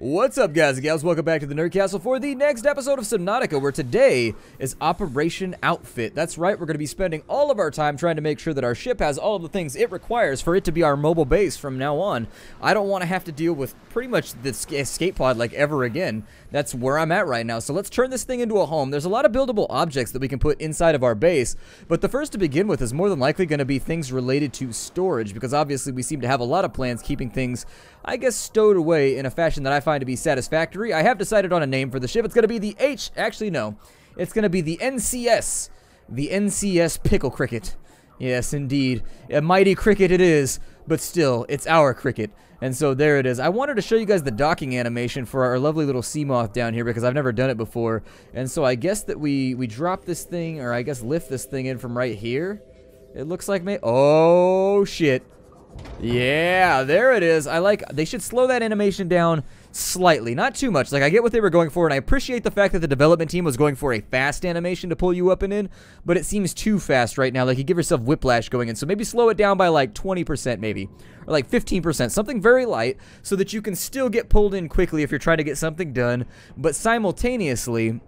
What's up, guys and gals? Welcome back to the Nerd Castle for the next episode of Subnautica, where today is Operation Outfit. That's right, we're going to be spending all of our time trying to make sure that our ship has all of the things it requires for it to be our mobile base from now on. I don't want to have to deal with pretty much this escape pod like ever again. That's where I'm at right now. So let's turn this thing into a home. There's a lot of buildable objects that we can put inside of our base, but the first to begin with is more than likely going to be things related to storage, because obviously we seem to have a lot of plans keeping things, I guess, stowed away in a fashion that I find to be satisfactory. I have decided on a name for the ship. It's going to be the actually no, it's going to be the NCS, the NCS Pickle Cricket. Yes, indeed, a mighty cricket it is, but still, it's our cricket. And so there it is. I wanted to show you guys the docking animation for our lovely little Seamoth down here because I've never done it before. And so I guess that we drop this thing, or I guess lift this thing in from right here. It looks like oh shit. Yeah, there it is. They should slow that animation down slightly, not too much. Like, I get what they were going for, and I appreciate the fact that the development team was going for a fast animation to pull you up and in, but it seems too fast right now. Like, you give yourself whiplash going in, so maybe slow it down by like 20% maybe, or like 15%, something very light, so that you can still get pulled in quickly if you're trying to get something done, but simultaneously,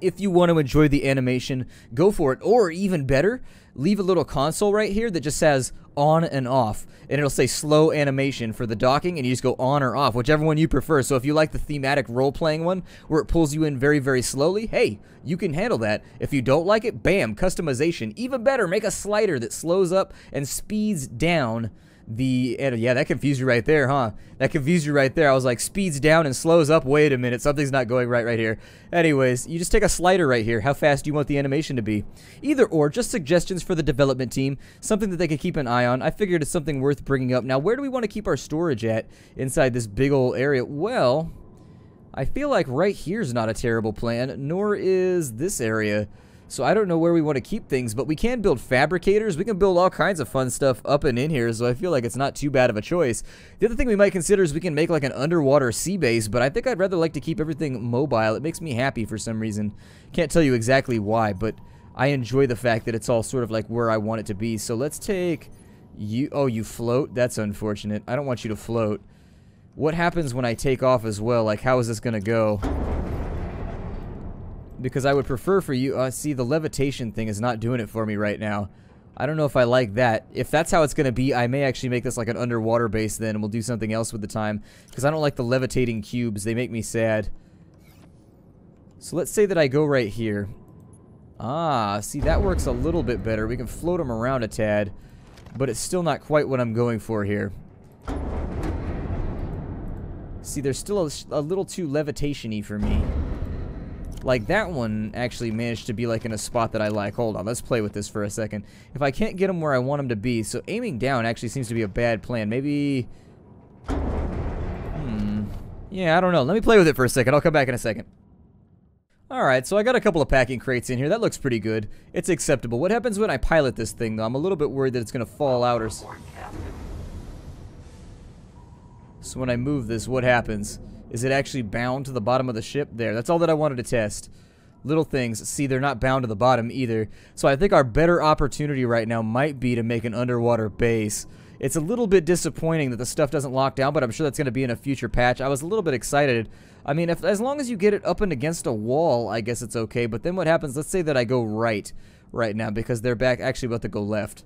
if you want to enjoy the animation, go for it. Or even better, leave a little console right here that just says on and off, and it'll say slow animation for the docking, and you just go on or off, whichever one you prefer. So if you like the thematic role-playing one where it pulls you in very, very slowly, hey, you can handle that. If you don't like it, bam, customization. Even better, make a slider that slows up and speeds down yeah, that confused you right there, huh? That confused you right there. I was like, speeds down and slows up. Wait a minute, something's not going right here. Anyways, you just take a slider right here. How fast do you want the animation to be? Either or, just suggestions for the development team, something that they can keep an eye on. I figured it's something worth bringing up. Now, where do we want to keep our storage at inside this big old area? Well, I feel like right here's not a terrible plan, nor is this area. So I don't know where we want to keep things, but we can build fabricators. We can build all kinds of fun stuff up and in here, so I feel like it's not too bad of a choice. The other thing we might consider is we can make like an underwater sea base, but I think I'd rather like to keep everything mobile. It makes me happy for some reason. Can't tell you exactly why, but I enjoy the fact that it's all sort of like where I want it to be. So let's take you. Oh, you float? That's unfortunate. I don't want you to float. What happens when I take off as well? Like, how is this going to go? Because I would prefer for you, see, the levitation thing is not doing it for me right now. I don't know if I like that. If that's how it's going to be, I may actually make this like an underwater base then, and we'll do something else with the time. Because I don't like the levitating cubes. They make me sad. So let's say that I go right here. Ah, see, that works a little bit better. We can float them around a tad, but it's still not quite what I'm going for here. See, there's still a little too levitation-y for me. Like, that one actually managed to be, like, in a spot that I like. Hold on, let's play with this for a second. If I can't get them where I want them to be, so aiming down actually seems to be a bad plan. Maybe... yeah, I don't know. Let me play with it for a second. I'll come back in a second. Alright, so I got a couple of packing crates in here. That looks pretty good. It's acceptable. What happens when I pilot this thing, though? I'm a little bit worried that it's going to fall out or... So when I move this, what happens? Is it actually bound to the bottom of the ship? There, that's all that I wanted to test. Little things. See, they're not bound to the bottom either. So I think our better opportunity right now might be to make an underwater base. It's a little bit disappointing that the stuff doesn't lock down, but I'm sure that's going to be in a future patch. I was a little bit excited. I mean, as long as you get it up and against a wall, I guess it's okay. But then what happens? Let's say that I go right now because they're back actually about to go left.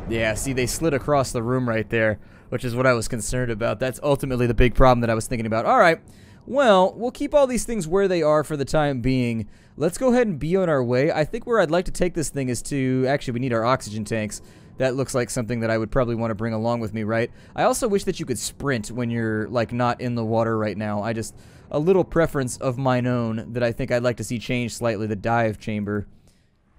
Yeah, see, they slid across the room right there, which is what I was concerned about. That's ultimately the big problem that I was thinking about. Alright, well, we'll keep all these things where they are for the time being. Let's go ahead and be on our way. I think where I'd like to take this thing is to... Actually, we need our oxygen tanks. That looks like something that I would probably want to bring along with me, right? I also wish that you could sprint when you're, like, not in the water right now. A little preference of mine own that I think I'd like to see change slightly, the dive chamber.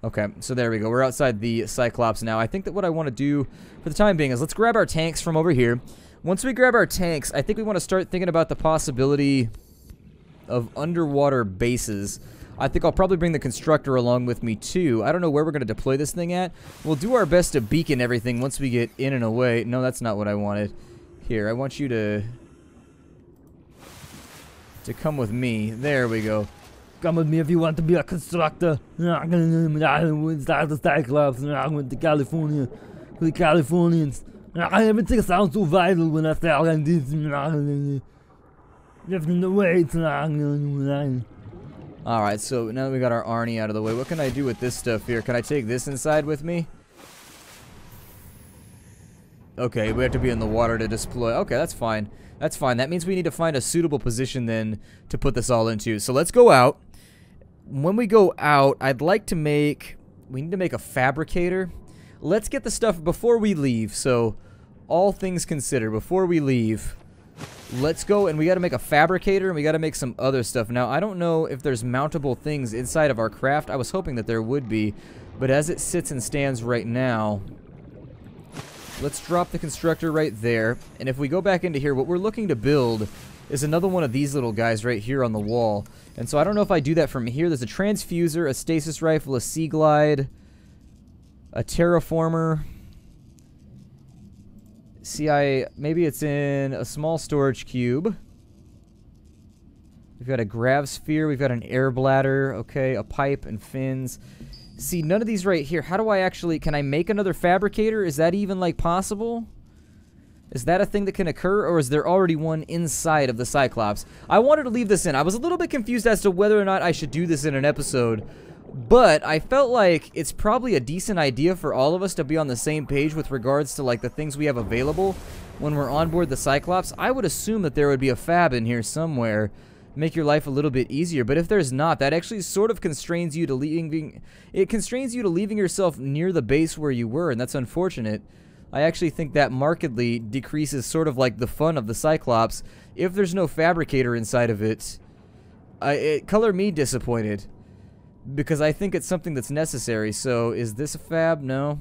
Okay, so there we go. We're outside the Cyclops now. I think that what I want to do for the time being is let's grab our tanks from over here. Once we grab our tanks, I think we want to start thinking about the possibility of underwater bases. I think I'll probably bring the constructor along with me too. I don't know where we're going to deploy this thing at. We'll do our best to beacon everything once we get in and away. No, that's not what I wanted. Here, I want you to come with me. There we go. Come with me if you want to be a constructor. I'm going to start the Cyclops. I'm going to California. For the Californians. Everything sounds so vital when I sound like this. Lifting the weights. Alright, so now that we got our Arnie out of the way, what can I do with this stuff here? Can I take this inside with me? Okay, we have to be in the water to deploy. Okay, that's fine. That's fine. That means we need to find a suitable position then to put this all into. So let's go out. When we go out, I'd like to make... We need to make a fabricator. Let's get the stuff before we leave. So, all things considered, before we leave, let's go and we got to make a fabricator and we got to make some other stuff. Now, I don't know if there's mountable things inside of our craft. I was hoping that there would be. But as it sits and stands right now... Let's drop the constructor right there, and if we go back into here, what we're looking to build is another one of these little guys right here on the wall. And so I don't know if I do that from here. There's a transfuser, a stasis rifle, a sea glide, a terraformer. Maybe it's in a small storage cube. We've got a grav sphere, we've got an air bladder, okay, a pipe and fins. See, none of these right here. How do I actually... Can I make another fabricator? Is that even, like, possible? Is that a thing that can occur? Or is there already one inside of the Cyclops? I wanted to leave this in. I was a little bit confused as to whether or not I should do this in an episode. But I felt like it's probably a decent idea for all of us to be on the same page with regards to, like, the things we have available when we're on board the Cyclops. I would assume that there would be a fab in here somewhere. Make your life a little bit easier, but if there's not, that actually sort of constrains you to leaving. It constrains you to leaving yourself near the base where you were, and that's unfortunate. I actually think that markedly decreases sort of like the fun of the Cyclops if there's no fabricator inside of it. Color me disappointed, because I think it's something that's necessary. So is this a fab? No.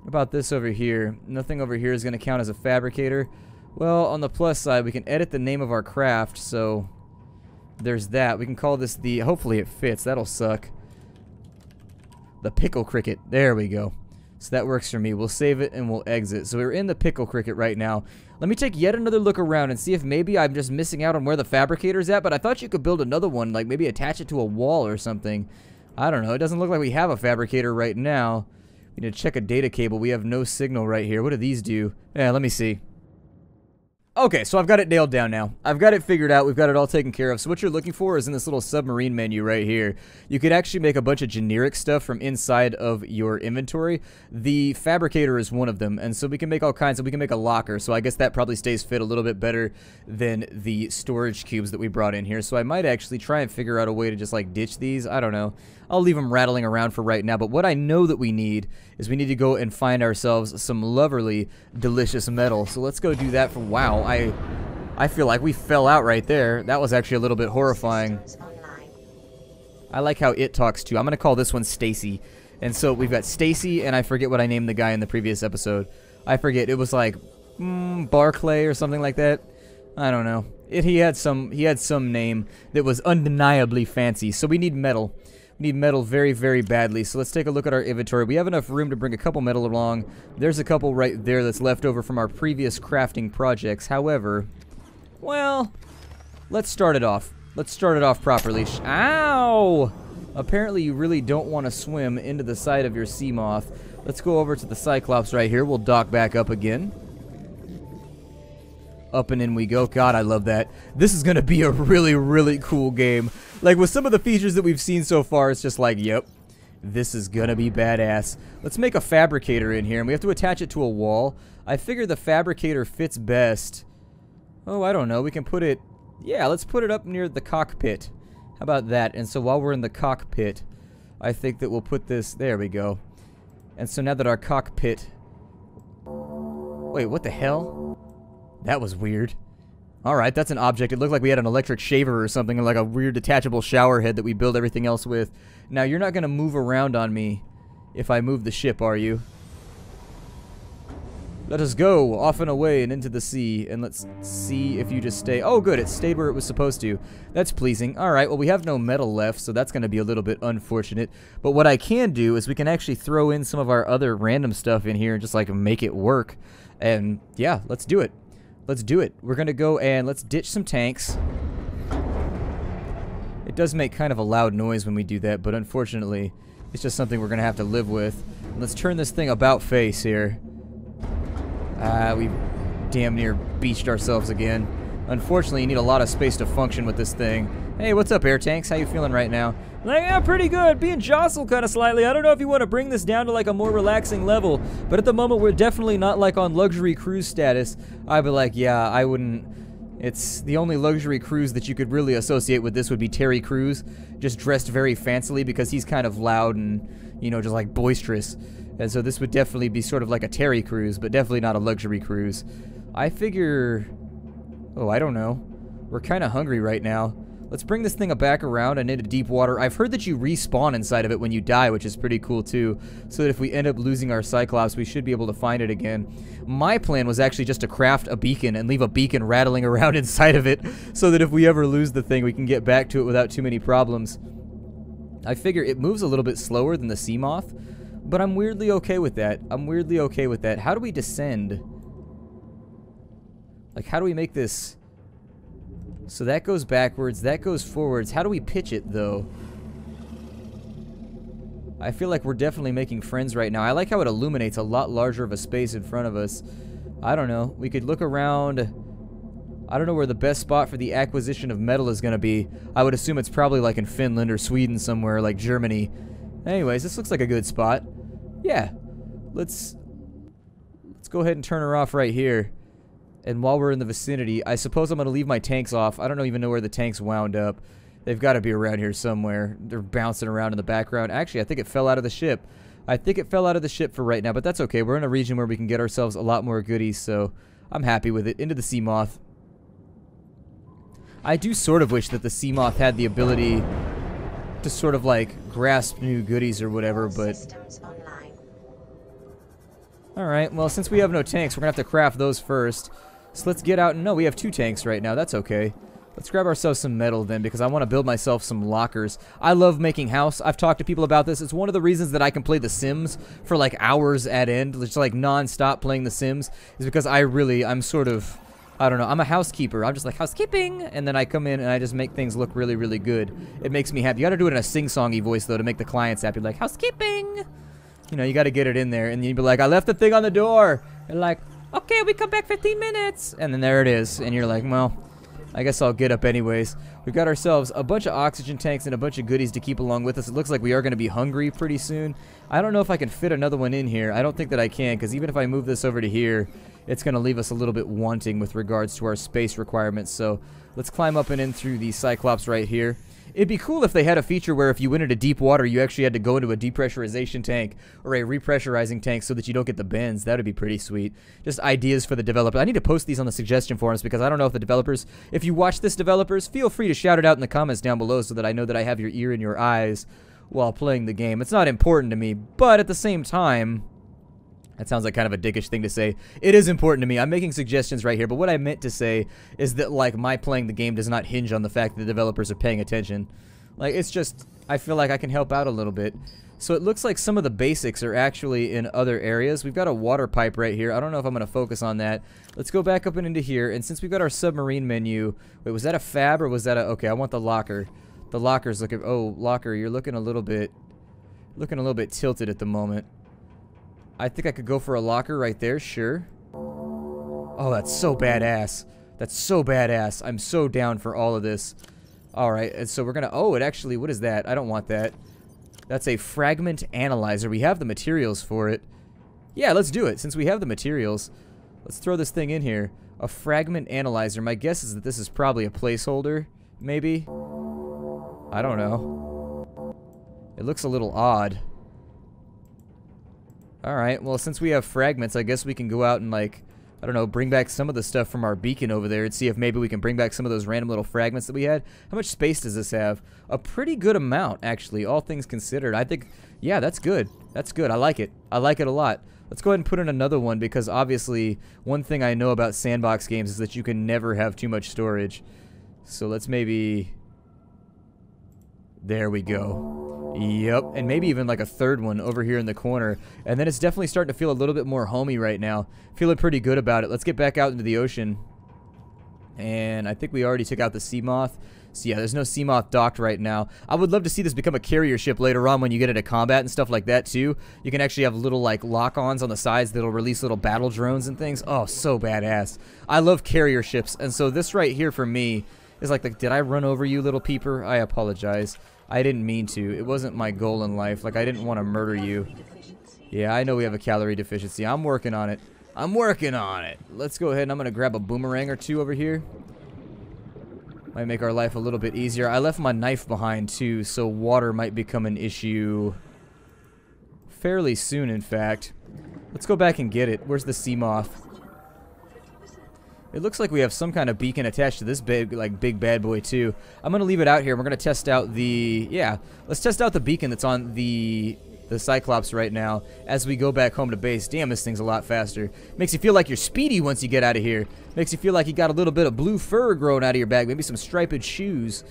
What about this over here? Nothing over here is going to count as a fabricator. Well, on the plus side, we can edit the name of our craft, so there's that. We can call this the... Hopefully it fits. That'll suck. The Pickle Cricket. There we go. So that works for me. We'll save it and we'll exit. So we're in the Pickle Cricket right now. Let me take yet another look around and see if maybe I'm just missing out on where the fabricator's at, but I thought you could build another one, like maybe attach it to a wall or something. I don't know. It doesn't look like we have a fabricator right now. We need to check a data cable. We have no signal right here. What do these do? Yeah, let me see. Okay, so I've got it nailed down now. I've got it figured out. We've got it all taken care of. So what you're looking for is in this little submarine menu right here. You could actually make a bunch of generic stuff from inside of your inventory. The fabricator is one of them, and so we can make all kinds of... We can make a locker, so I guess that probably stays fit a little bit better than the storage cubes that we brought in here. So I might actually try and figure out a way to just, like, ditch these. I don't know. I'll leave them rattling around for right now, but what I know that we need is we need to go and find ourselves some lovely, delicious metal. So let's go do that for... Wow, I feel like we fell out right there. That was actually a little bit horrifying. I like how it talks too. I'm going to call this one Stacy. And so we've got Stacy, and I forget what I named the guy in the previous episode. I forget. It was like Barclay or something like that. I don't know. He had some name that was undeniably fancy. So we need metal. We need metal very, very badly. So let's take a look at our inventory. We have enough room to bring a couple metal along. There's a couple right there that's left over from our previous crafting projects. However, well, let's start it off. Let's start it off properly. Ow! Apparently you really don't want to swim into the side of your Seamoth. Let's go over to the Cyclops right here. We'll dock back up again. Up and in we go. God, I love that. This is going to be a really, really cool game. Like, with some of the features that we've seen so far, it's just like, yep, this is going to be badass. Let's make a fabricator in here, and we have to attach it to a wall. I figure the fabricator fits best. Oh, I don't know. We can put it... Yeah, let's put it up near the cockpit. How about that? And so while we're in the cockpit, I think that we'll put this... There we go. And so now that our cockpit... Wait, what the hell? That was weird. Alright, that's an object. It looked like we had an electric shaver or something, and like a weird detachable shower head that we build everything else with. Now, you're not going to move around on me if I move the ship, are you? Let us go off and away and into the sea, and let's see if you just stay. Oh, good, it stayed where it was supposed to. That's pleasing. Alright, well, we have no metal left, so that's going to be a little bit unfortunate. But what I can do is we can actually throw in some of our other random stuff in here and just, like, make it work. And, yeah, let's do it. Let's do it. We're going to go and let's ditch some tanks. It does make kind of a loud noise when we do that, but unfortunately, it's just something we're going to have to live with. Let's turn this thing about face here. We damn near beached ourselves again. Unfortunately, you need a lot of space to function with this thing. Hey, what's up, air tanks? How you feeling right now? Like, yeah, pretty good. Being jostled kind of slightly. I don't know if you want to bring this down to like a more relaxing level, but at the moment we're definitely not like on luxury cruise status. I'd be like, yeah, I wouldn't. It's the only luxury cruise that you could really associate with this would be Terry Crews, just dressed very fancily because he's kind of loud and, you know, just like boisterous. And so this would definitely be sort of like a Terry cruise, but definitely not a luxury cruise. I figure, oh, I don't know. We're kind of hungry right now. Let's bring this thing back around and into deep water. I've heard that you respawn inside of it when you die, which is pretty cool too. So that if we end up losing our Cyclops, we should be able to find it again. My plan was actually just to craft a beacon and leave a beacon rattling around inside of it so that if we ever lose the thing, we can get back to it without too many problems. I figure it moves a little bit slower than the Seamoth, but I'm weirdly okay with that. I'm weirdly okay with that. How do we descend? Like, how do we make this... So that goes backwards, that goes forwards. How do we pitch it, though? I feel like we're definitely making friends right now. I like how it illuminates a lot larger of a space in front of us. I don't know. We could look around. I don't know where the best spot for the acquisition of metal is going to be. I would assume it's probably like in Finland or Sweden somewhere, like Germany. Anyways, this looks like a good spot. Yeah. Let's go ahead and turn her off right here. And while we're in the vicinity, I suppose I'm going to leave my tanks off. I don't even know where the tanks wound up. They've got to be around here somewhere. They're bouncing around in the background. Actually, I think it fell out of the ship. I think it fell out of the ship for right now, but that's okay. We're in a region where we can get ourselves a lot more goodies, so I'm happy with it. Into the Seamoth. I do sort of wish that the Seamoth had the ability to sort of like grasp new goodies or whatever, but... Alright, well, since we have no tanks, we're going to have to craft those first. So let's get out, and no, we have 2 tanks right now, that's okay. Let's grab ourselves some metal then, because I want to build myself some lockers. I love making house. I've talked to people about this. It's one of the reasons that I can play The Sims for like hours at end, just like non-stop playing The Sims, is because I'm sort of, I don't know, I'm a housekeeper. I'm just like, housekeeping, and then I come in and I just make things look really, really good. It makes me happy. You gotta do it in a sing-songy voice, though, to make the clients happy, like, housekeeping! You know, you gotta get it in there, and you'd be like, I left the thing on the door! And like, okay, we come back 15 minutes! And then there it is, and you're like, well, I guess I'll get up anyways. We've got ourselves a bunch of oxygen tanks and a bunch of goodies to keep along with us. It looks like we are going to be hungry pretty soon. I don't know if I can fit another one in here. I don't think that I can, because even if I move this over to here, it's going to leave us a little bit wanting with regards to our space requirements. So let's climb up and in through the Cyclops right here. It'd be cool if they had a feature where if you went into deep water, you actually had to go into a depressurization tank or a repressurizing tank so that you don't get the bends. That would be pretty sweet. Just ideas for the developer. I need to post these on the suggestion forums because I don't know if the developers, if you watch this, developers, feel free to shout it out in the comments down below so that I know that I have your ear in your eyes while playing the game. It's not important to me, but at the same time, that sounds like kind of a dickish thing to say. It is important to me. I'm making suggestions right here, but what I meant to say is that, like, my playing the game does not hinge on the fact that the developers are paying attention. Like, it's just, I feel like I can help out a little bit. So it looks like some of the basics are actually in other areas. We've got a water pipe right here. I don't know if I'm going to focus on that. Let's go back up and into here, and since we've got our submarine menu, wait, was that a fab or was that a, okay, I want the locker. The locker's looking, oh, locker, you're looking a little bit tilted at the moment. I think I could go for a locker right there, sure. Oh, that's so badass. That's so badass. I'm so down for all of this. Alright, and so we're gonna, oh, it actually, what is that? I don't want that. That's a Fragment Analyzer. We have the materials for it. Yeah, let's do it. Since we have the materials, let's throw this thing in here. A Fragment Analyzer. My guess is that this is probably a placeholder, maybe? I don't know. It looks a little odd. Alright, well, since we have fragments, I guess we can go out and, like, I don't know, bring back some of the stuff from our beacon over there and see if maybe we can bring back some of those random little fragments that we had. How much space does this have? A pretty good amount, actually, all things considered. I think, yeah, that's good. That's good. I like it. I like it a lot. Let's go ahead and put in another one because, obviously, one thing I know about sandbox games is that you can never have too much storage. So let's maybe... There we go. Yep, and maybe even like a third one over here in the corner. And then it's definitely starting to feel a little bit more homey right now. Feeling pretty good about it. Let's get back out into the ocean. And I think we already took out the Seamoth. So yeah, there's no Seamoth docked right now. I would love to see this become a carrier ship later on when you get into combat and stuff like that too. You can actually have little like lock-ons on the sides that'll release little battle drones and things. Oh, so badass. I love carrier ships, and so this right here for me is like, did I run over you, little peeper? I apologize. I didn't mean to. It wasn't my goal in life. Like, I didn't want to murder you. Yeah, I know we have a calorie deficiency. I'm working on it. I'm working on it. Let's go ahead and I'm going to grab a boomerang or two over here. Might make our life a little bit easier. I left my knife behind too, so water might become an issue fairly soon, in fact. Let's go back and get it. Where's the Seamoth? It looks like we have some kind of beacon attached to this big bad boy too. I'm gonna leave it out here. We're gonna test out the let's test out the beacon that's on the Cyclops right now as we go back home to base. Damn, this thing's a lot faster. Makes you feel like you're speedy once you get out of here. Makes you feel like you got a little bit of blue fur growing out of your back. Maybe some striped shoes.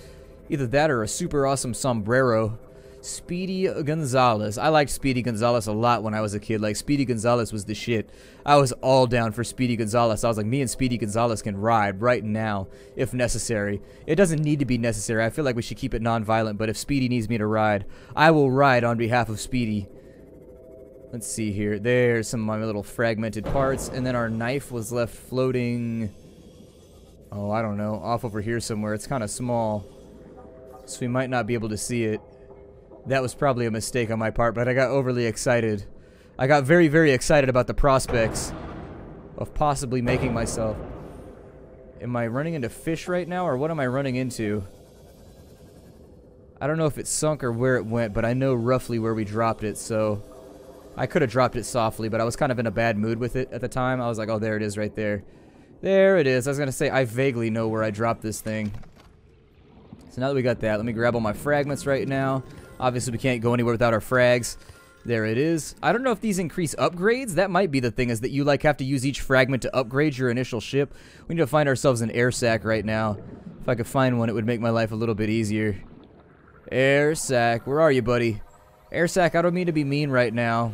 Either that or a super awesome sombrero. Speedy Gonzalez. I liked Speedy Gonzalez a lot when I was a kid. Like, Speedy Gonzalez was the shit. I was all down for Speedy Gonzalez. I was like, me and Speedy Gonzalez can ride right now if necessary. It doesn't need to be necessary. I feel like we should keep it non-violent, but if Speedy needs me to ride, I will ride on behalf of Speedy. Let's see here. There's some of my little fragmented parts, and then our knife was left floating, oh, I don't know, off over here somewhere. It's kind of small, so we might not be able to see it. That was probably a mistake on my part, but I got overly excited. I got very, very excited about the prospects of possibly making myself. Am I running into fish right now, or what am I running into? I don't know if it sunk or where it went, but I know roughly where we dropped it, so I could have dropped it softly, but I was kind of in a bad mood with it at the time. I was like, oh, there it is right there. There it is. I was going to say, I vaguely know where I dropped this thing. So now that we got that, let me grab all my fragments right now. Obviously, we can't go anywhere without our frags. There it is. I don't know if these increase upgrades. That might be the thing, is that you like have to use each fragment to upgrade your initial ship. We need to find ourselves an air sac right now. If I could find one, it would make my life a little bit easier. Air sac, where are you, buddy? Air sac, I don't mean to be mean right now,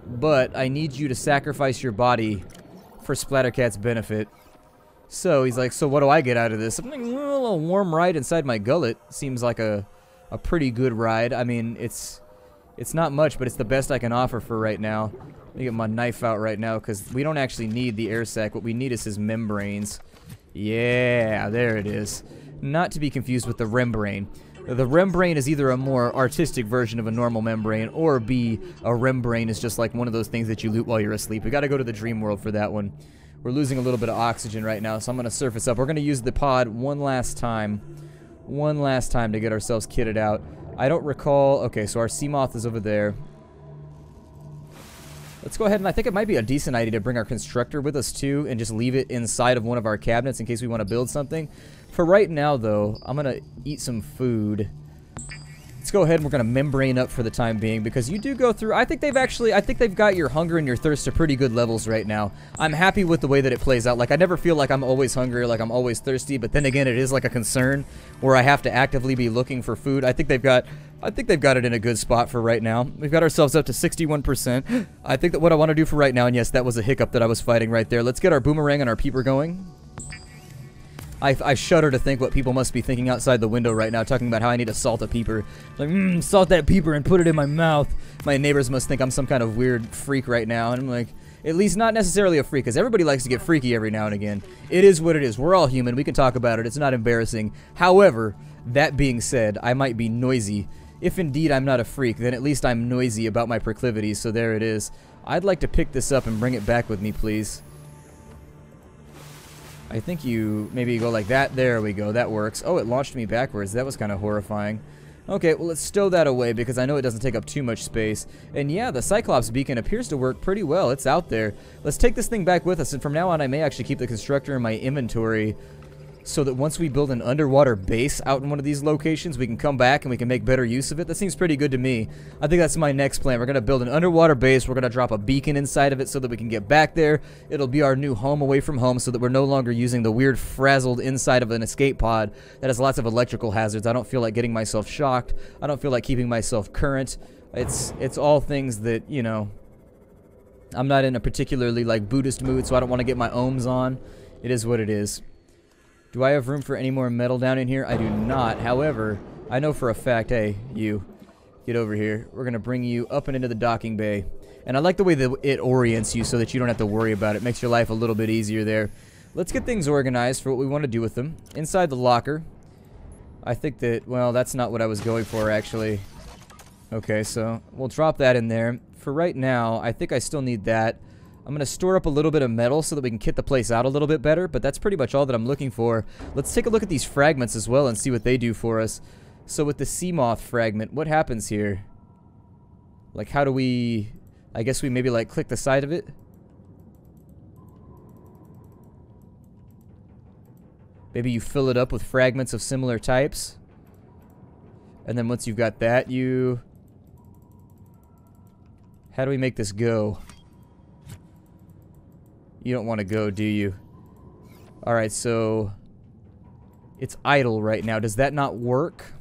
but I need you to sacrifice your body for Splattercat's benefit. So he's like, so what do I get out of this? I'm like, well, a warm ride inside my gullet seems like a pretty good ride. I mean, it's not much, but it's the best I can offer for right now. Let me get my knife out right now, because we don't actually need the air sac. What we need is his membranes. Yeah, there it is. Not to be confused with the rembrane. The rembrane is either a more artistic version of a normal membrane, or B, a rembrane is just like one of those things that you loot while you're asleep. We gotta go to the dream world for that one. We're losing a little bit of oxygen right now, so I'm gonna surface up. We're gonna use the pod one last time to get ourselves kitted out. I don't recall. Okay, so our Seamoth is over there. Let's go ahead, and I think it might be a decent idea to bring our constructor with us too and just leave it inside of one of our cabinets in case we want to build something. For right now though, I'm gonna eat some food. Let's go ahead and we're gonna membrane up for the time being, because you do go through, I think they've got your hunger and your thirst to pretty good levels right now. I'm happy with the way that it plays out. Like, I never feel like I'm always hungry or like I'm always thirsty, but then again, it is like a concern where I have to actively be looking for food. I think they've got it in a good spot for right now. We've got ourselves up to 61%. I think that what I want to do for right now, and yes, that was a hiccup that I was fighting right there. Let's get our boomerang and our peeper going. I shudder to think what people must be thinking outside the window right now, talking about how I need to salt a peeper. Like, salt that peeper and put it in my mouth. My neighbors must think I'm some kind of weird freak right now, and I'm like, at least not necessarily a freak, because everybody likes to get freaky every now and again. It is what it is. We're all human. We can talk about it. It's not embarrassing. However, that being said, I might be noisy. If indeed I'm not a freak, then at least I'm noisy about my proclivities, so there it is. I'd like to pick this up and bring it back with me, please. I think you maybe go like that. There we go. That works. Oh, it launched me backwards. That was kind of horrifying. Okay, well, let's stow that away because I know it doesn't take up too much space. And yeah, the Cyclops beacon appears to work pretty well. It's out there. Let's take this thing back with us, and from now on I may actually keep the constructor in my inventory so that once we build an underwater base out in one of these locations, we can come back and we can make better use of it. That seems pretty good to me. I think that's my next plan. We're going to build an underwater base. We're going to drop a beacon inside of it so that we can get back there. It'll be our new home away from home so that we're no longer using the weird frazzled inside of an escape pod that has lots of electrical hazards. I don't feel like getting myself shocked. I don't feel like keeping myself current. It's all things that, you know, I'm not in a particularly like Buddhist mood, so I don't want to get my ohms on. It is what it is. Do I have room for any more metal down in here? I do not. However, I know for a fact, hey, you, get over here. We're going to bring you up and into the docking bay. And I like the way that it orients you so that you don't have to worry about it. Makes your life a little bit easier there. Let's get things organized for what we want to do with them. Inside the locker, I think that, well, that's not what I was going for, actually. Okay, so we'll drop that in there. For right now, I think I still need that. I'm going to store up a little bit of metal so that we can kit the place out a little bit better, but that's pretty much all that I'm looking for. Let's take a look at these fragments as well and see what they do for us. So with the Seamoth Fragment, what happens here? Like, how do we... I guess we maybe, like, click the side of it? Maybe you fill it up with fragments of similar types. And then once you've got that, you... How do we make this go? You don't want to go, do you? Alright, so... It's idle right now. Does that not work?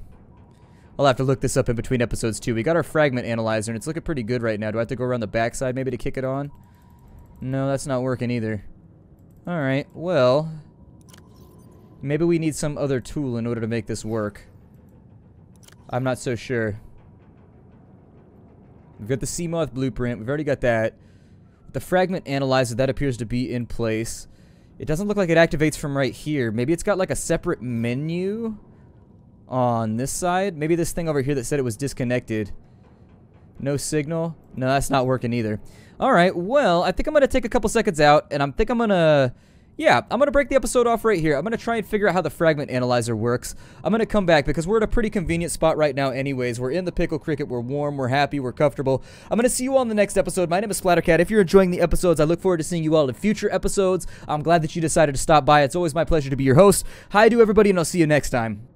I'll have to look this up in between episodes too. We got our Fragment Analyzer and it's looking pretty good right now. Do I have to go around the backside maybe to kick it on? No, that's not working either. Alright, well... Maybe we need some other tool in order to make this work. I'm not so sure. We've got the Seamoth blueprint. We've already got that. The Fragment Analyzer, that appears to be in place. It doesn't look like it activates from right here. Maybe it's got like a separate menu on this side. Maybe this thing over here that said it was disconnected. No signal? No, that's not working either. Alright, well, I think I'm going to take a couple seconds out, and I'm going to... Yeah, I'm going to break the episode off right here. I'm going to try and figure out how the Fragment Analyzer works. I'm going to come back because we're at a pretty convenient spot right now anyways. We're in the Pickle Cricket. We're warm. We're happy. We're comfortable. I'm going to see you all in the next episode. My name is Splattercat. If you're enjoying the episodes, I look forward to seeing you all in future episodes. I'm glad that you decided to stop by. It's always my pleasure to be your host. Hi to everybody, and I'll see you next time.